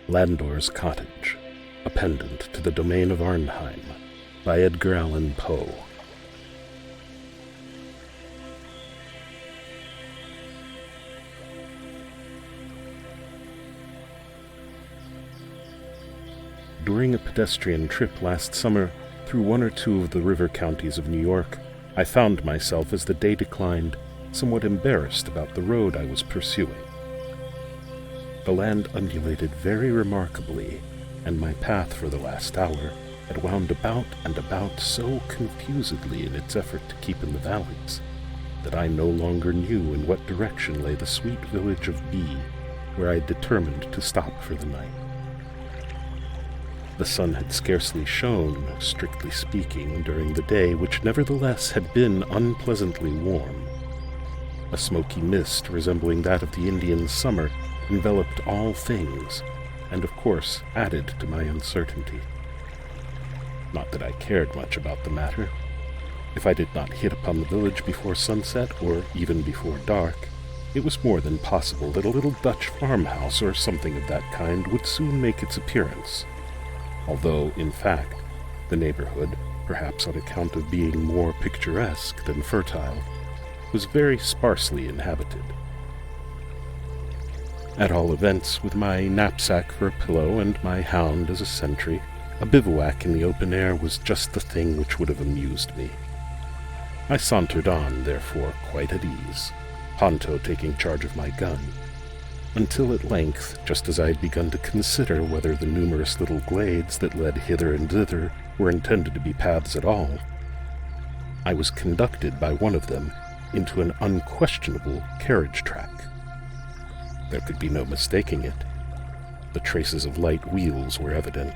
Landor's Cottage, a pendant to the domain of Arnheim, by Edgar Allan Poe. During a pedestrian trip last summer through one or two of the river counties of New York, I found myself, as the day declined, somewhat embarrassed about the road I was pursuing. The land undulated very remarkably, and my path for the last hour had wound about and about so confusedly in its effort to keep in the valleys that I no longer knew in what direction lay the sweet village of B, where I had determined to stop for the night. The sun had scarcely shone, strictly speaking, during the day, which nevertheless had been unpleasantly warm. A smoky mist resembling that of the Indian summer enveloped all things, and of course added to my uncertainty. Not that I cared much about the matter. If I did not hit upon the village before sunset, or even before dark, it was more than possible that a little Dutch farmhouse or something of that kind would soon make its appearance, although, in fact, the neighborhood, perhaps on account of being more picturesque than fertile, was very sparsely inhabited. At all events, with my knapsack for a pillow and my hound as a sentry, a bivouac in the open air was just the thing which would have amused me. I sauntered on, therefore, quite at ease, Ponto taking charge of my gun, until at length, just as I had begun to consider whether the numerous little glades that led hither and thither were intended to be paths at all, I was conducted by one of them into an unquestionable carriage track. There could be no mistaking it. The traces of light wheels were evident,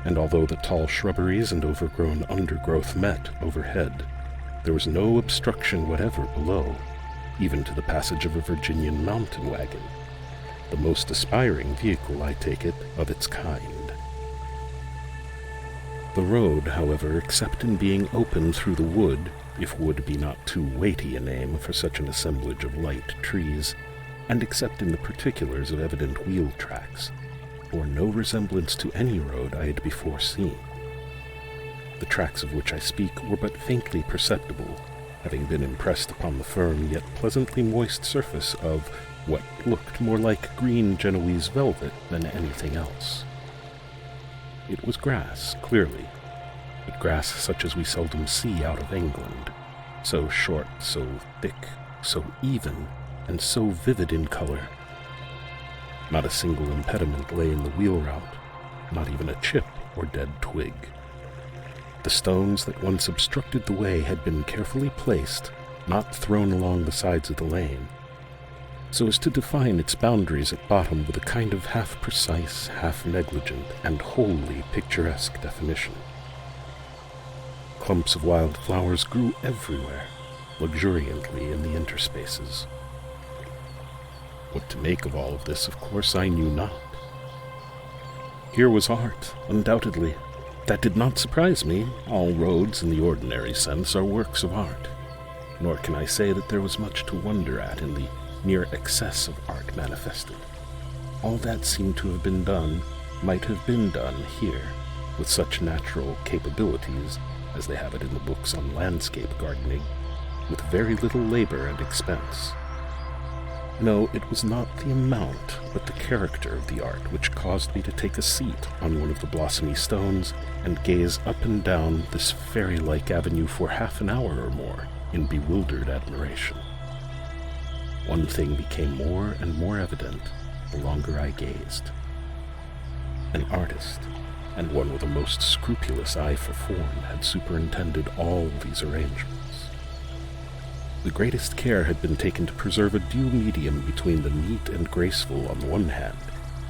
and although the tall shrubberies and overgrown undergrowth met overhead, there was no obstruction whatever below, even to the passage of a Virginian mountain wagon, the most aspiring vehicle, I take it, of its kind. The road, however, except in being open through the wood, if wood be not too weighty a name for such an assemblage of light trees, and except in the particulars of evident wheel tracks, bore no resemblance to any road I had before seen. The tracks of which I speak were but faintly perceptible, having been impressed upon the firm yet pleasantly moist surface of what looked more like green Genoese velvet than anything else. It was grass, clearly, but grass such as we seldom see out of England, so short, so thick, so even, and so vivid in color. Not a single impediment lay in the wheel route, not even a chip or dead twig. The stones that once obstructed the way had been carefully placed, not thrown along the sides of the lane, so as to define its boundaries at bottom with a kind of half-precise, half-negligent, and wholly picturesque definition. Clumps of wild flowers grew everywhere, luxuriantly in the interspaces. What to make of all of this, of course, I knew not. Here was art, undoubtedly. That did not surprise me. All roads, in the ordinary sense, are works of art. Nor can I say that there was much to wonder at in the mere excess of art manifested. All that seemed to have been done, might have been done here, with such natural capabilities as they have it in the books on landscape gardening, with very little labor and expense. No, it was not the amount, but the character of the art which caused me to take a seat on one of the blossomy stones and gaze up and down this fairy-like avenue for half an hour or more in bewildered admiration. One thing became more and more evident the longer I gazed. An artist, and one with a most scrupulous eye for form, had superintended all these arrangements. The greatest care had been taken to preserve a due medium between the neat and graceful on the one hand,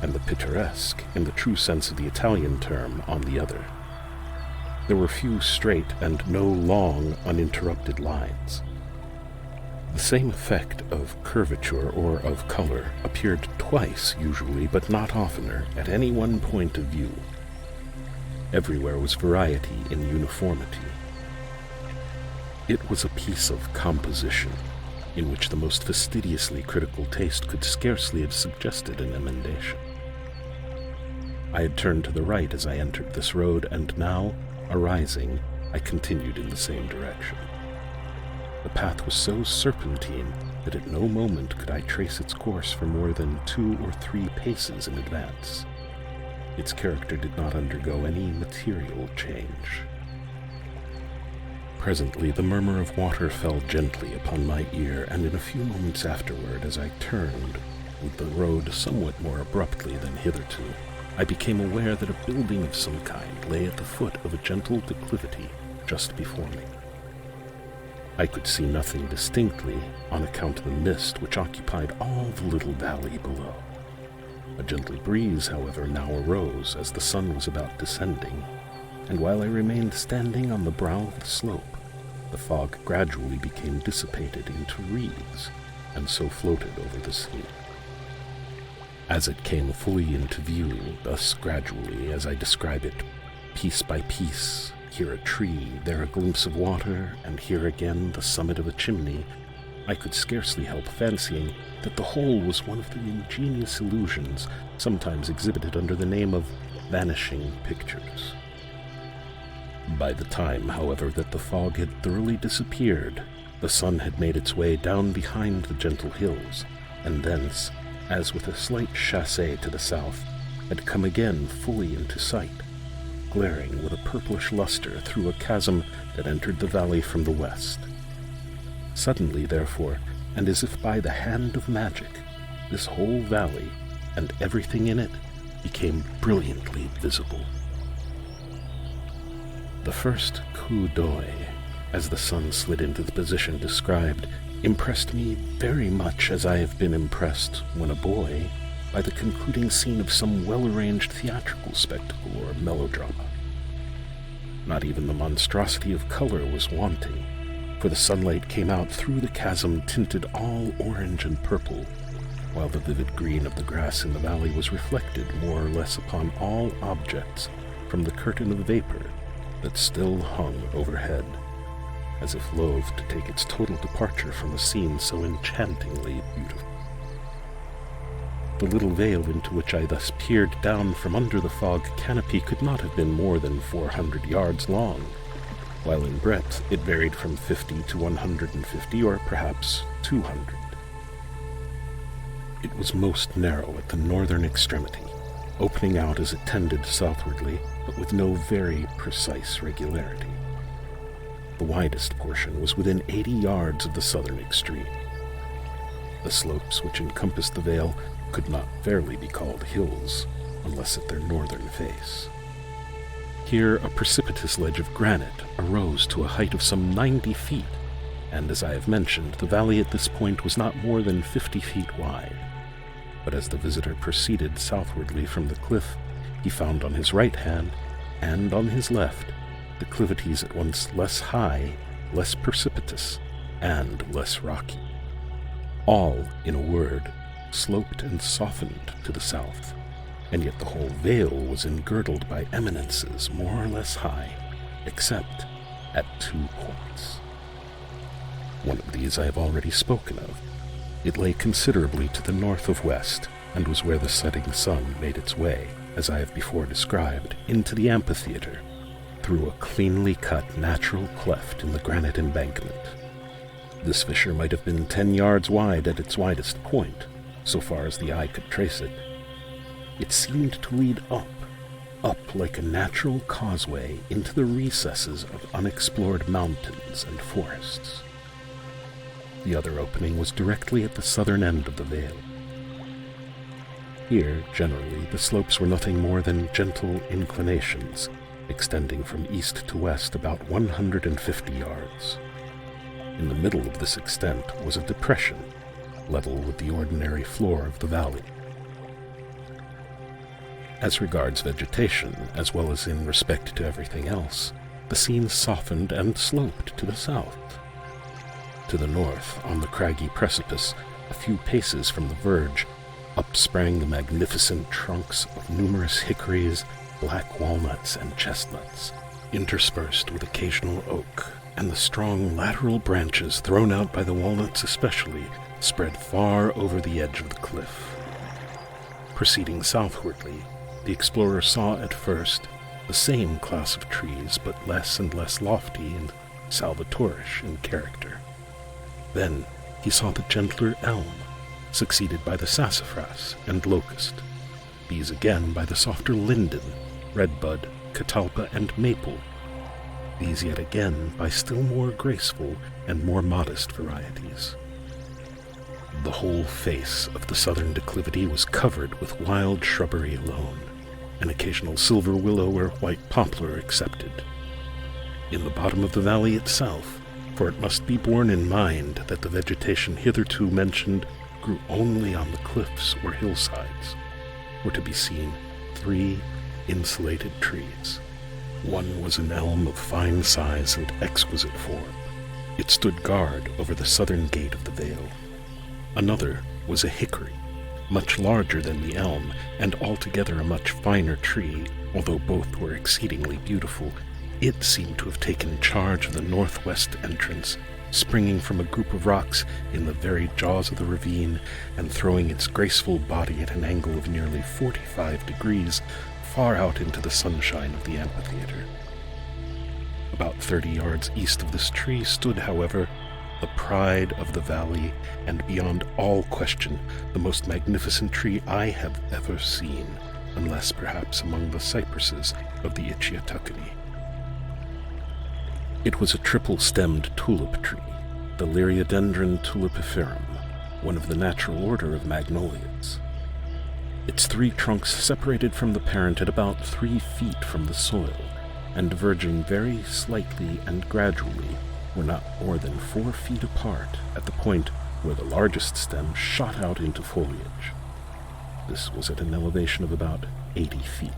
and the picturesque, in the true sense of the Italian term, on the other. There were few straight and no long, uninterrupted lines. The same effect of curvature or of color appeared twice, usually, but not oftener, at any one point of view. Everywhere was variety in uniformity. It was a piece of composition, in which the most fastidiously critical taste could scarcely have suggested an emendation. I had turned to the right as I entered this road, and now, arising, I continued in the same direction. The path was so serpentine that at no moment could I trace its course for more than 2 or 3 paces in advance. Its character did not undergo any material change. Presently the murmur of water fell gently upon my ear, and in a few moments afterward, as I turned, with the road somewhat more abruptly than hitherto, I became aware that a building of some kind lay at the foot of a gentle declivity just before me. I could see nothing distinctly on account of the mist which occupied all the little valley below. A gentle breeze, however, now arose as the sun was about descending, and while I remained standing on the brow of the slope, the fog gradually became dissipated into wreaths, and so floated over the sea. As it came fully into view, thus gradually, as I describe it, piece by piece, here a tree, there a glimpse of water, and here again the summit of a chimney, I could scarcely help fancying that the whole was one of the ingenious illusions sometimes exhibited under the name of vanishing pictures. By the time, however, that the fog had thoroughly disappeared, the sun had made its way down behind the gentle hills, and thence, as with a slight chassé to the south, had come again fully into sight, glaring with a purplish luster through a chasm that entered the valley from the west. Suddenly, therefore, and as if by the hand of magic, this whole valley, and everything in it, became brilliantly visible. The first coup d'oeil, as the sun slid into the position described, impressed me very much as I have been impressed, when a boy, by the concluding scene of some well-arranged theatrical spectacle or melodrama. Not even the monstrosity of color was wanting, for the sunlight came out through the chasm tinted all orange and purple, while the vivid green of the grass in the valley was reflected more or less upon all objects from the curtain of vapor that still hung overhead, as if loath to take its total departure from a scene so enchantingly beautiful. The little vale into which I thus peered down from under the fog canopy could not have been more than 400 yards long, while in breadth it varied from 50 to 150 or perhaps 200. It was most narrow at the northern extremity, opening out as it tended southwardly, but with no very precise regularity. The widest portion was within 80 yards of the southern extreme. The slopes which encompassed the vale could not fairly be called hills, unless at their northern face. Here a precipitous ledge of granite arose to a height of some 90 feet, and as I have mentioned, the valley at this point was not more than 50 feet wide. But as the visitor proceeded southwardly from the cliff, he found on his right hand and on his left declivities at once less high, less precipitous, and less rocky. All, in a word, sloped and softened to the south, and yet the whole vale was engirdled by eminences more or less high, except at 2 points. One of these I have already spoken of. It lay considerably to the north of west, and was where the setting sun made its way, as I have before described, into the amphitheater, through a cleanly cut natural cleft in the granite embankment. This fissure might have been 10 yards wide at its widest point, so far as the eye could trace it. It seemed to lead up like a natural causeway into the recesses of unexplored mountains and forests. The other opening was directly at the southern end of the vale. Here, generally, the slopes were nothing more than gentle inclinations, extending from east to west about 150 yards. In the middle of this extent was a depression, level with the ordinary floor of the valley. As regards vegetation, as well as in respect to everything else, the scene softened and sloped to the south. To the north, on the craggy precipice, a few paces from the verge, up sprang the magnificent trunks of numerous hickories, black walnuts, and chestnuts, interspersed with occasional oak, and the strong lateral branches thrown out by the walnuts especially spread far over the edge of the cliff. Proceeding southwardly, the explorer saw at first the same class of trees, but less and less lofty and Salvatorish in character. Then he saw the gentler elm, succeeded by the sassafras and locust, these again by the softer linden, redbud, catalpa, and maple, these yet again by still more graceful and more modest varieties. The whole face of the southern declivity was covered with wild shrubbery alone, an occasional silver willow or white poplar excepted. In the bottom of the valley itself, for it must be borne in mind that the vegetation hitherto mentioned grew only on the cliffs or hillsides, were to be seen 3 insulated trees. One was an elm of fine size and exquisite form. It stood guard over the southern gate of the vale. Another was a hickory, much larger than the elm, and altogether a much finer tree. Although both were exceedingly beautiful, it seemed to have taken charge of the northwest entrance, springing from a group of rocks in the very jaws of the ravine and throwing its graceful body at an angle of nearly 45 degrees far out into the sunshine of the amphitheater. About 30 yards east of this tree stood, however, the pride of the valley, and beyond all question, the most magnificent tree I have ever seen, unless perhaps among the cypresses of the Itchiatuckany. It was a triple-stemmed tulip tree, the Liriodendron tulipiferum, one of the natural order of magnolias. Its 3 trunks separated from the parent at about 3 feet from the soil, and diverging very slightly and gradually, were not more than 4 feet apart at the point where the largest stem shot out into foliage. This was at an elevation of about 80 feet.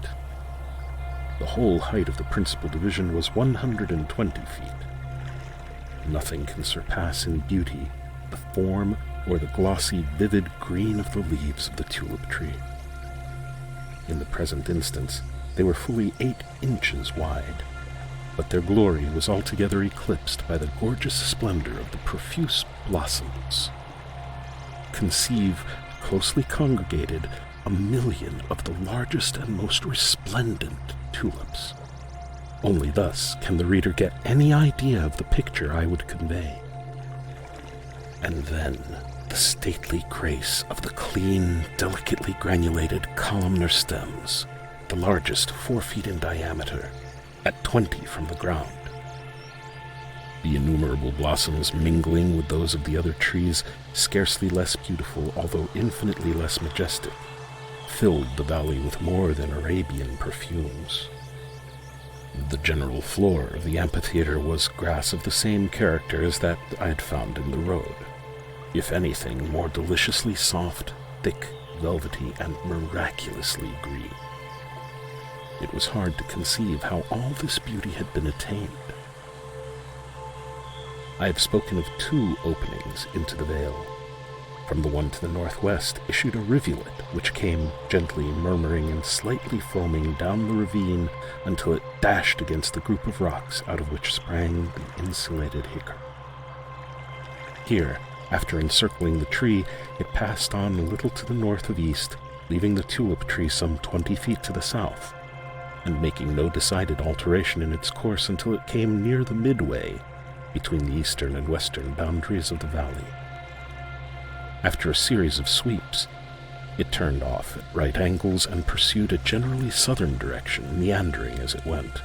The whole height of the principal division was 120 feet. Nothing can surpass in beauty the form or the glossy, vivid green of the leaves of the tulip tree. In the present instance, they were fully 8 inches wide, but their glory was altogether eclipsed by the gorgeous splendor of the profuse blossoms. Conceive, closely congregated, 1,000,000 of the largest and most resplendent tulips. Only thus can the reader get any idea of the picture I would convey. And then the stately grace of the clean, delicately granulated columnar stems, the largest 4 feet in diameter, at 20 from the ground. The innumerable blossoms mingling with those of the other trees, scarcely less beautiful, although infinitely less majestic, filled the valley with more than Arabian perfumes. The general floor of the amphitheater was grass of the same character as that I had found in the road, if anything more deliciously soft, thick, velvety, and miraculously green. It was hard to conceive how all this beauty had been attained. I have spoken of 2 openings into the vale. From the one to the northwest issued a rivulet which came gently murmuring and slightly foaming down the ravine until it dashed against the group of rocks out of which sprang the insulated hickory. Here, after encircling the tree, it passed on a little to the north of east, leaving the tulip tree some 20 feet to the south, and making no decided alteration in its course until it came near the midway between the eastern and western boundaries of the valley. After a series of sweeps, it turned off at right angles and pursued a generally southern direction, meandering as it went,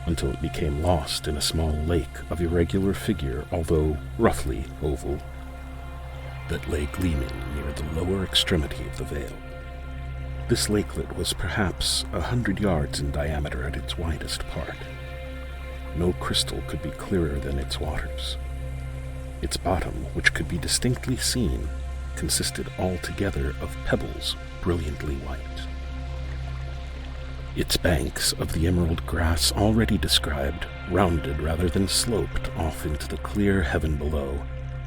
until it became lost in a small lake of irregular figure, although roughly oval, that lay gleaming near the lower extremity of the vale. This lakelet was perhaps 100 yards in diameter at its widest part. No crystal could be clearer than its waters. Its bottom, which could be distinctly seen, consisted altogether of pebbles brilliantly white. Its banks of the emerald grass already described rounded rather than sloped off into the clear heaven below,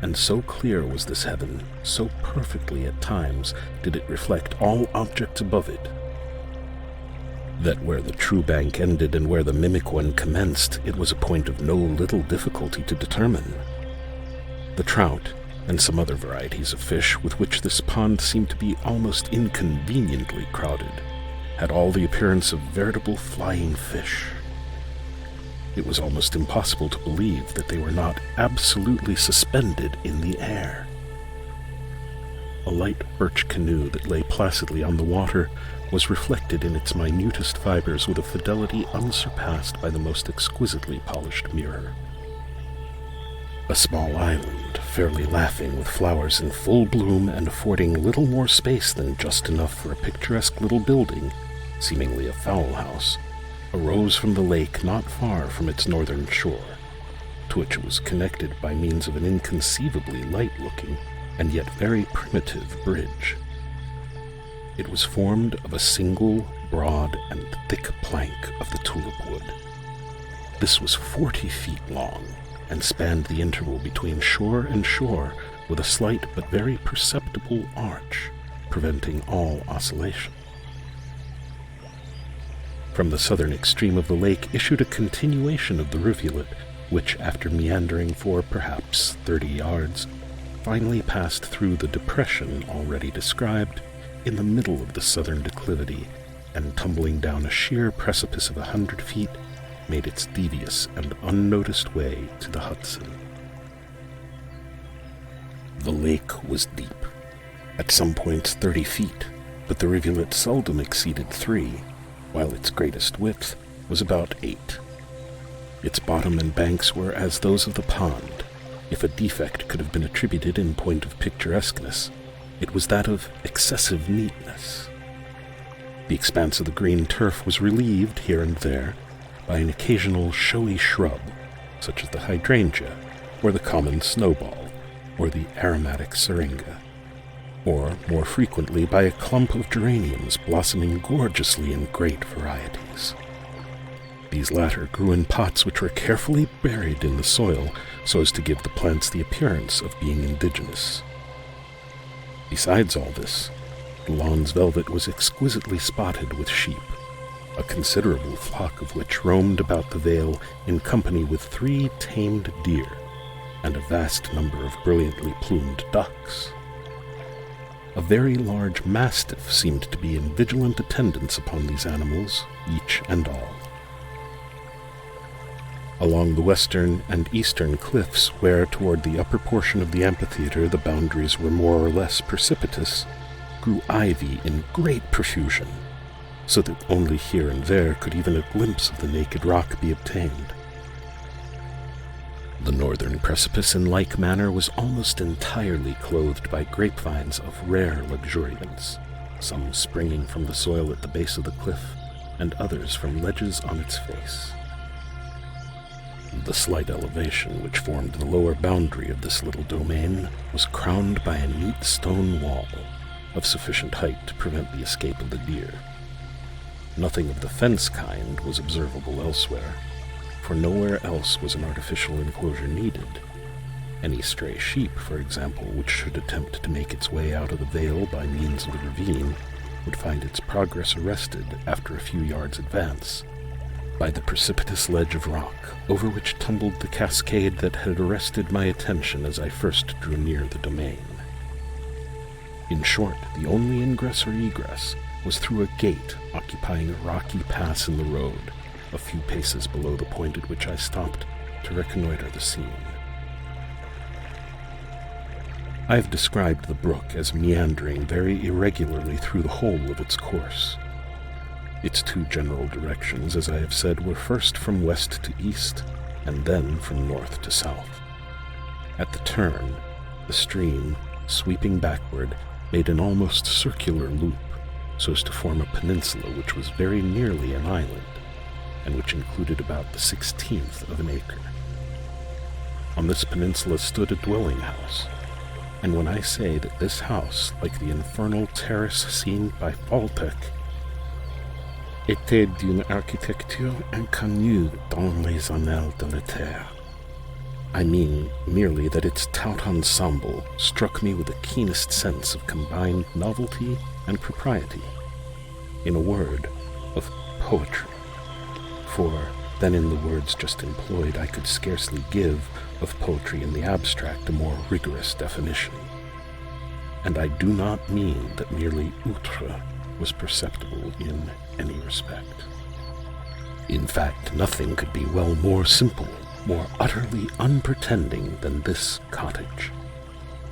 and so clear was this heaven, so perfectly at times did it reflect all objects above it, that where the true bank ended and where the mimic one commenced, it was a point of no little difficulty to determine. The trout, and some other varieties of fish with which this pond seemed to be almost inconveniently crowded, had all the appearance of veritable flying fish. It was almost impossible to believe that they were not absolutely suspended in the air. A light birch canoe that lay placidly on the water was reflected in its minutest fibers with a fidelity unsurpassed by the most exquisitely polished mirror. A small island, fairly laughing with flowers in full bloom and affording little more space than just enough for a picturesque little building, seemingly a fowl house, arose from the lake not far from its northern shore, to which it was connected by means of an inconceivably light-looking and yet very primitive bridge. It was formed of a single, broad, and thick plank of the tulip wood. This was 40 feet long, and spanned the interval between shore and shore with a slight but very perceptible arch, preventing all oscillation. From the southern extreme of the lake issued a continuation of the rivulet, which, after meandering for perhaps 30 yards, finally passed through the depression already described in the middle of the southern declivity, and tumbling down a sheer precipice of 100 feet, made its devious and unnoticed way to the Hudson. The lake was deep, at some points 30 feet, but the rivulet seldom exceeded 3, while its greatest width was about 8. Its bottom and banks were as those of the pond. If a defect could have been attributed in point of picturesqueness, it was that of excessive neatness. The expanse of the green turf was relieved here and there by an occasional showy shrub, such as the hydrangea, or the common snowball, or the aromatic syringa, or more frequently by a clump of geraniums blossoming gorgeously in great varieties. These latter grew in pots which were carefully buried in the soil so as to give the plants the appearance of being indigenous. Besides all this, the lawn's velvet was exquisitely spotted with sheep, a considerable flock of which roamed about the vale in company with 3 tamed deer and a vast number of brilliantly plumed ducks. A very large mastiff seemed to be in vigilant attendance upon these animals, each and all. Along the western and eastern cliffs, where toward the upper portion of the amphitheater the boundaries were more or less precipitous, grew ivy in great profusion, so that only here and there could even a glimpse of the naked rock be obtained. The northern precipice in like manner was almost entirely clothed by grapevines of rare luxuriance, some springing from the soil at the base of the cliff, and others from ledges on its face. The slight elevation which formed the lower boundary of this little domain was crowned by a neat stone wall of sufficient height to prevent the escape of the deer. Nothing of the fence kind was observable elsewhere, for nowhere else was an artificial enclosure needed. Any stray sheep, for example, which should attempt to make its way out of the vale by means of the ravine, would find its progress arrested after a few yards' advance by the precipitous ledge of rock over which tumbled the cascade that had arrested my attention as I first drew near the domain. In short, the only ingress or egress was through a gate occupying a rocky pass in the road, a few paces below the point at which I stopped to reconnoiter the scene. I have described the brook as meandering very irregularly through the whole of its course. Its 2 general directions, as I have said, were first from west to east, and then from north to south. At the turn, the stream, sweeping backward, made an almost circular loop, so as to form a peninsula which was very nearly an island, and which included about the 16th of an acre. On this peninsula stood a dwelling house, and when I say that this house, like the infernal terrace seen by Faltec, était d'une architecture inconnue dans les annales de la terre, I mean merely that its tout ensemble struck me with the keenest sense of combined novelty and propriety. In a word, of poetry. For than in the words just employed I could scarcely give of poetry in the abstract a more rigorous definition. And I do not mean that merely outre was perceptible in any respect. In fact, nothing could be well more simple, more utterly unpretending than this cottage.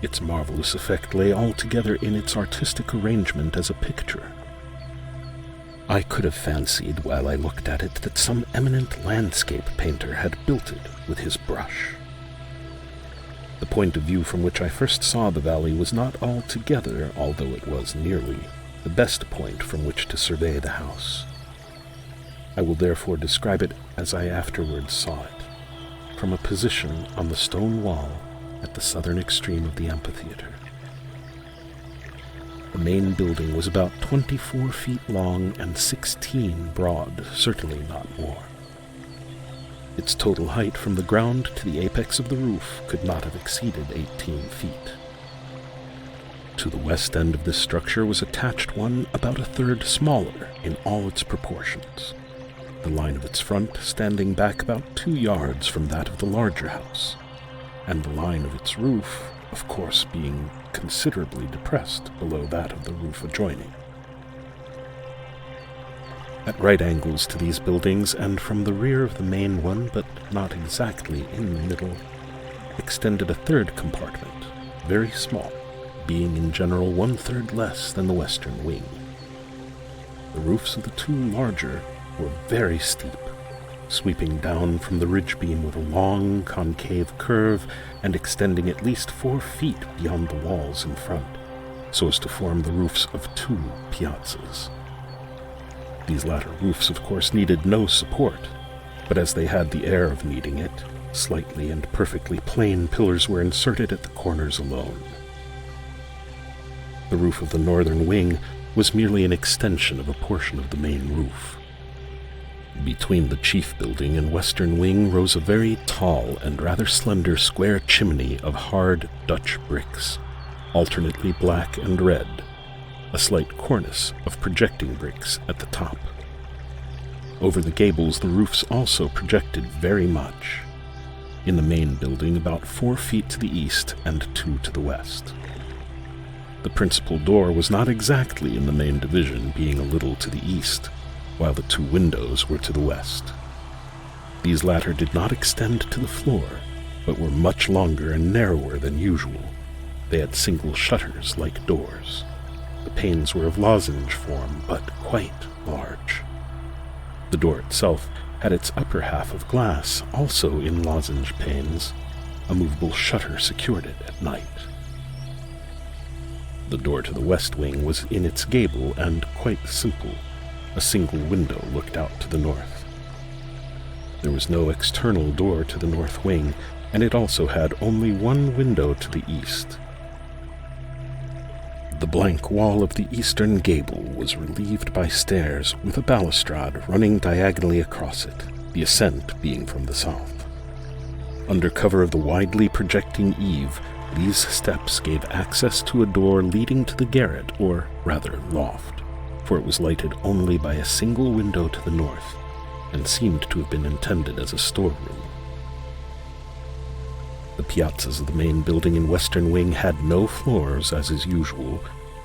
Its marvelous effect lay altogether in its artistic arrangement as a picture. I could have fancied, while I looked at it, that some eminent landscape painter had built it with his brush. The point of view from which I first saw the valley was not altogether, although it was nearly, the best point from which to survey the house. I will therefore describe it as I afterwards saw it, from a position on the stone wall at the southern extreme of the amphitheater. The main building was about 24 feet long and 16 broad, certainly not more. Its total height from the ground to the apex of the roof could not have exceeded 18 feet. To the west end of this structure was attached one about a third smaller in all its proportions, the line of its front standing back about 2 yards from that of the larger house, and the line of its roof, of course, being considerably depressed below that of the roof adjoining. At right angles to these buildings, and from the rear of the main one, but not exactly in the middle, extended a third compartment, very small, being in general 1/3 less than the western wing. The roofs of the two larger were very steep, sweeping down from the ridge beam with a long concave curve and extending at least 4 feet beyond the walls in front, so as to form the roofs of 2 piazzas. These latter roofs, of course, needed no support, but as they had the air of needing it, slightly and perfectly plain pillars were inserted at the corners alone. The roof of the northern wing was merely an extension of a portion of the main roof. Between the chief building and western wing rose a very tall and rather slender square chimney of hard Dutch bricks, alternately black and red, a slight cornice of projecting bricks at the top. Over the gables the roofs also projected very much, in the main building about 4 feet to the east and 2 to the west. The principal door was not exactly in the main division, being a little to the east, while the 2 windows were to the west. These latter did not extend to the floor, but were much longer and narrower than usual. They had single shutters like doors. The panes were of lozenge form, but quite large. The door itself had its upper half of glass, also in lozenge panes. A movable shutter secured it at night. The door to the west wing was in its gable and quite simple. A single window looked out to the north. There was no external door to the north wing, and it also had only 1 window to the east. The blank wall of the eastern gable was relieved by stairs with a balustrade running diagonally across it, the ascent being from the south. Under cover of the widely projecting eave, these steps gave access to a door leading to the garret, or rather loft, for it was lighted only by a single window to the north, and seemed to have been intended as a storeroom. The piazzas of the main building in western wing had no floors, as is usual,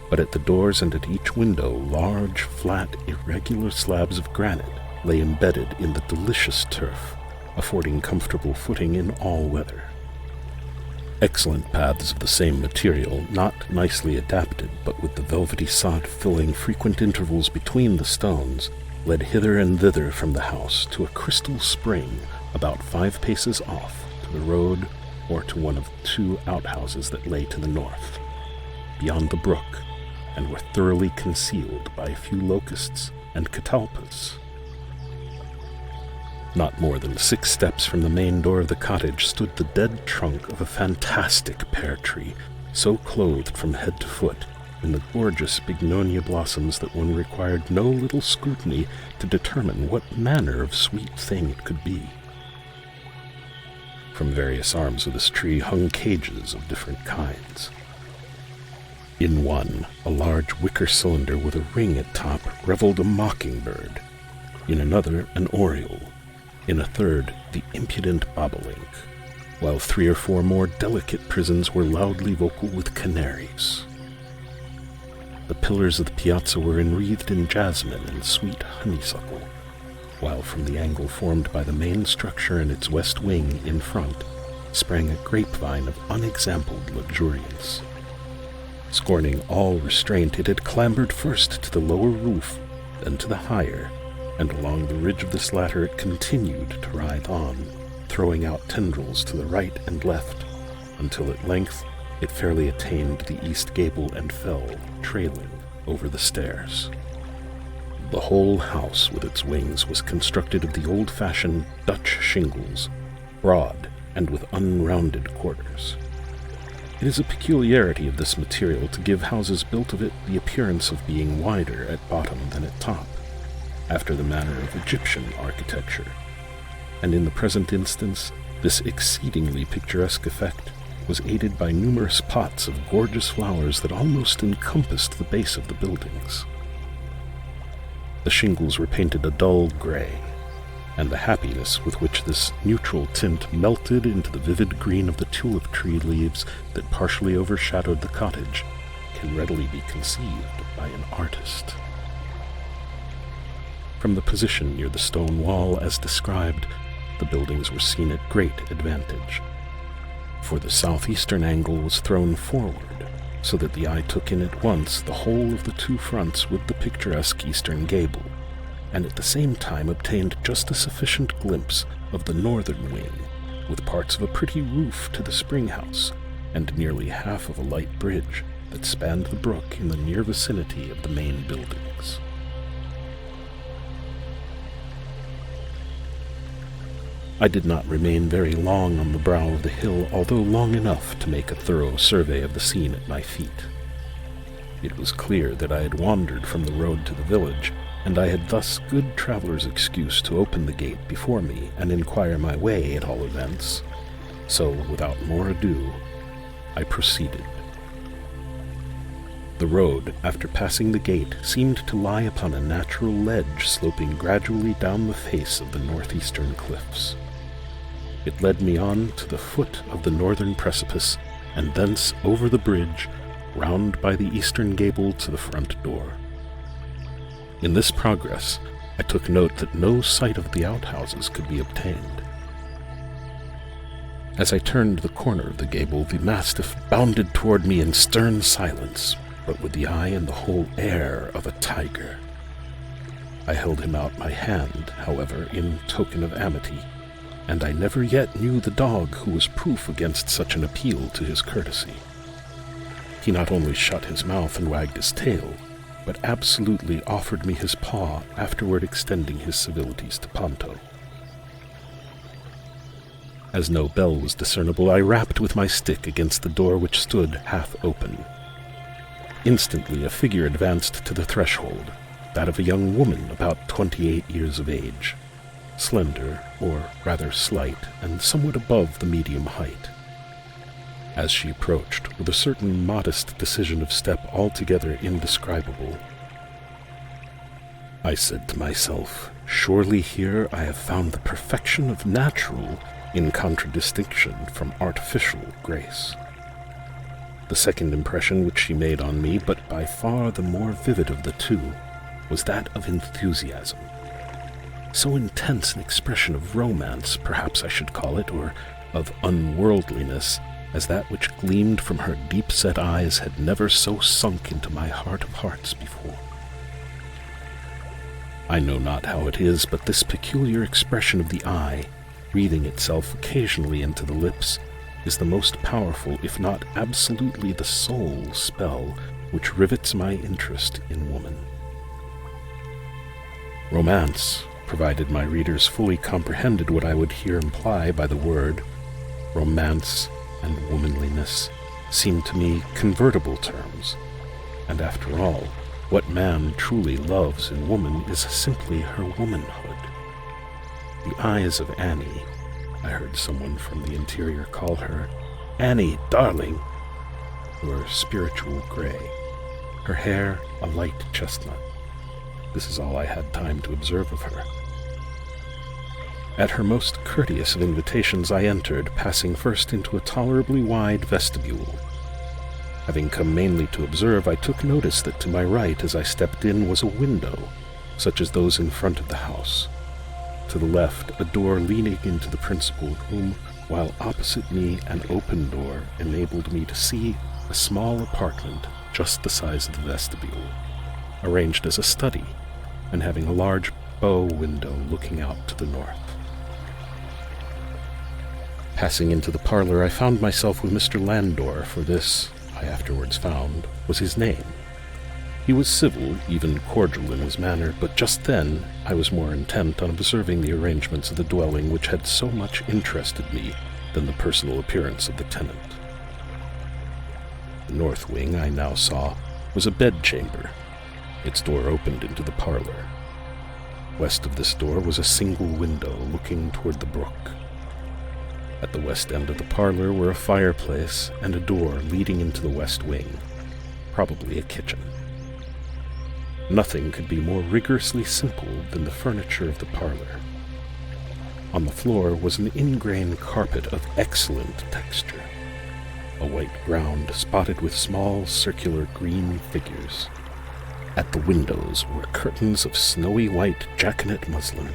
but at the doors and at each window large, flat, irregular slabs of granite lay embedded in the delicious turf, affording comfortable footing in all weather. Excellent paths of the same material, not nicely adapted, but with the velvety sod filling frequent intervals between the stones, led hither and thither from the house to a crystal spring about 5 paces off, to the road or to one of 2 outhouses that lay to the north, beyond the brook, and were thoroughly concealed by a few locusts and catalpas. Not more than 6 steps from the main door of the cottage stood the dead trunk of a fantastic pear tree, so clothed from head to foot in the gorgeous bignonia blossoms that one required no little scrutiny to determine what manner of sweet thing it could be. From various arms of this tree hung cages of different kinds. In one, a large wicker cylinder with a ring at top reveled a mockingbird. In another, an oriole. In a third, the impudent bobolink, while 3 or 4 more delicate prisons were loudly vocal with canaries. The pillars of the piazza were enwreathed in jasmine and sweet honeysuckle, while from the angle formed by the main structure and its west wing in front sprang a grapevine of unexampled luxuriance. Scorning all restraint, it had clambered first to the lower roof, then to the higher, and along the ridge of this latter it continued to writhe on, throwing out tendrils to the right and left, until at length it fairly attained the east gable and fell, trailing, over the stairs. The whole house with its wings was constructed of the old-fashioned Dutch shingles, broad and with unrounded quarters. It is a peculiarity of this material to give houses built of it the appearance of being wider at bottom than at top, after the manner of Egyptian architecture, and in the present instance this exceedingly picturesque effect was aided by numerous pots of gorgeous flowers that almost encompassed the base of the buildings. The shingles were painted a dull gray, and the happiness with which this neutral tint melted into the vivid green of the tulip tree leaves that partially overshadowed the cottage can readily be conceived by an artist. From the position near the stone wall, as described, the buildings were seen at great advantage, for the southeastern angle was thrown forward, so that the eye took in at once the whole of the two fronts with the picturesque eastern gable, and at the same time obtained just a sufficient glimpse of the northern wing, with parts of a pretty roof to the spring-house, and nearly half of a light bridge that spanned the brook in the near vicinity of the main buildings. I did not remain very long on the brow of the hill, although long enough to make a thorough survey of the scene at my feet. It was clear that I had wandered from the road to the village, and I had thus good traveller's excuse to open the gate before me and inquire my way at all events. So, without more ado, I proceeded. The road, after passing the gate, seemed to lie upon a natural ledge sloping gradually down the face of the northeastern cliffs. It led me on to the foot of the northern precipice, and thence over the bridge, round by the eastern gable to the front door. In this progress, I took note that no sight of the outhouses could be obtained. As I turned the corner of the gable, the mastiff bounded toward me in stern silence, but with the eye and the whole air of a tiger. I held him out my hand, however, in token of amity, and I never yet knew the dog who was proof against such an appeal to his courtesy. He not only shut his mouth and wagged his tail, but absolutely offered me his paw, afterward extending his civilities to Ponto. As no bell was discernible, I rapped with my stick against the door, which stood half open. Instantly a figure advanced to the threshold, that of a young woman about 28 years of age, slender, or rather slight, and somewhat above the medium height. As she approached, with a certain modest decision of step altogether indescribable, I said to myself, surely here I have found the perfection of natural, in contradistinction from artificial grace. The second impression which she made on me, but by far the more vivid of the two, was that of enthusiasm. So intense an expression of romance, perhaps I should call it, or of unworldliness, as that which gleamed from her deep-set eyes had never so sunk into my heart of hearts before. I know not how it is, but this peculiar expression of the eye, breathing itself occasionally into the lips, is the most powerful, if not absolutely the sole spell which rivets my interest in woman. Romance, provided my readers fully comprehended what I would here imply by the word, romance and womanliness seem to me convertible terms, and after all, what man truly loves in woman is simply her womanhood. The eyes of Annie, I heard someone from the interior call her, Annie, darling, were spiritual gray, her hair a light chestnut. This is all I had time to observe of her. At her most courteous of invitations I entered, passing first into a tolerably wide vestibule. Having come mainly to observe, I took notice that to my right as I stepped in was a window, such as those in front of the house. To the left, a door leading into the principal room, while opposite me an open door enabled me to see a small apartment just the size of the vestibule, arranged as a study, and having a large bow window looking out to the north. Passing into the parlor, I found myself with Mr. Landor, for this, I afterwards found, was his name. He was civil, even cordial in his manner, but just then I was more intent on observing the arrangements of the dwelling which had so much interested me than the personal appearance of the tenant. The north wing, I now saw, was a bedchamber. Its door opened into the parlor. West of this door was a single window looking toward the brook. At the west end of the parlor were a fireplace and a door leading into the west wing, probably a kitchen. Nothing could be more rigorously simple than the furniture of the parlor. On the floor was an ingrain carpet of excellent texture, a white ground spotted with small circular green figures. At the windows were curtains of snowy white jaconet muslin.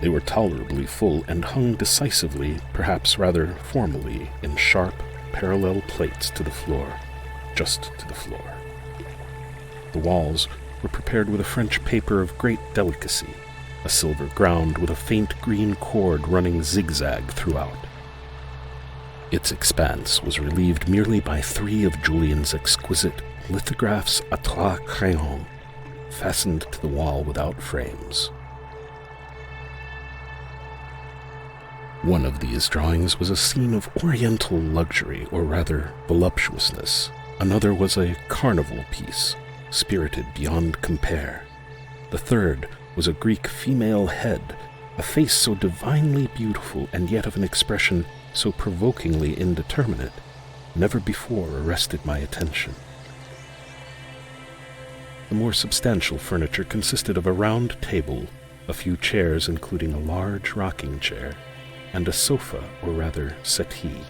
They were tolerably full and hung decisively, perhaps rather formally, in sharp, parallel plates to the floor, just to the floor. The walls were prepared with a French paper of great delicacy, a silver ground with a faint green cord running zigzag throughout. Its expanse was relieved merely by 3 of Julien's exquisite lithographs à trois crayons, fastened to the wall without frames. One of these drawings was a scene of oriental luxury, or rather voluptuousness. Another was a carnival piece, spirited beyond compare. The third was a Greek female head, a face so divinely beautiful and yet of an expression so provokingly indeterminate, never before arrested my attention. The more substantial furniture consisted of a round table, a few chairs including a large rocking chair, and a sofa, or rather settee.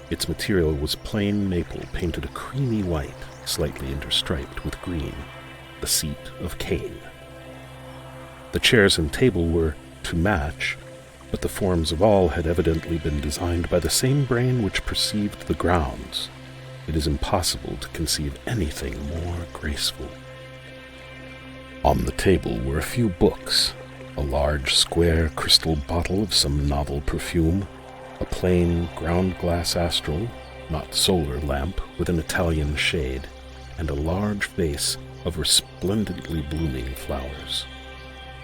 Its material was plain maple painted a creamy white, slightly interstriped with green, the seat of Cain. The chairs and table were to match, but the forms of all had evidently been designed by the same brain which perceived the grounds. It is impossible to conceive anything more graceful. On the table were a few books, a large square crystal bottle of some novel perfume, a plain ground-glass astral, not solar lamp, with an Italian shade, and a large vase of resplendently blooming flowers.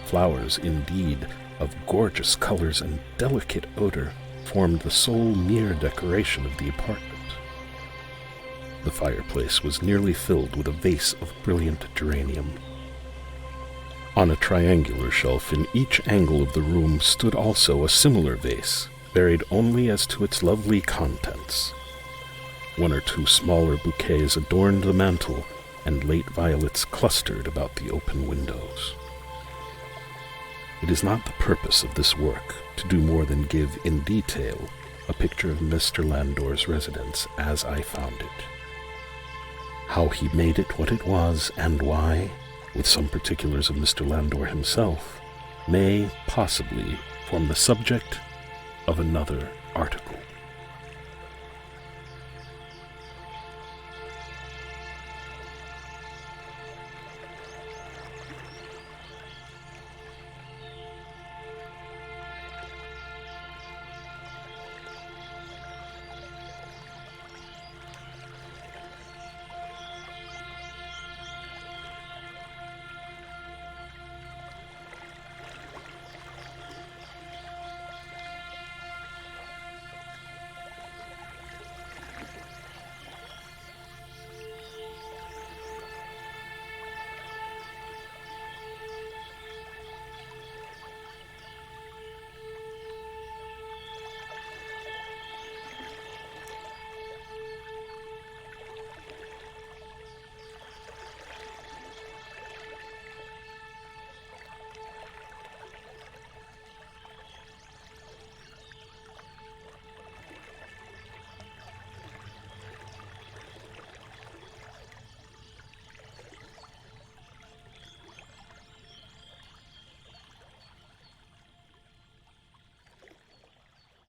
Flowers, indeed, of gorgeous colors and delicate odor, formed the sole mere decoration of the apartment. The fireplace was nearly filled with a vase of brilliant geranium. On a triangular shelf in each angle of the room stood also a similar vase, varied only as to its lovely contents. 1 or 2 smaller bouquets adorned the mantel, and late violets clustered about the open windows. It is not the purpose of this work to do more than give in detail a picture of Mr. Landor's residence as I found it. How he made it what it was, and why, with some particulars of Mr. Landor himself, may possibly form the subject of another article.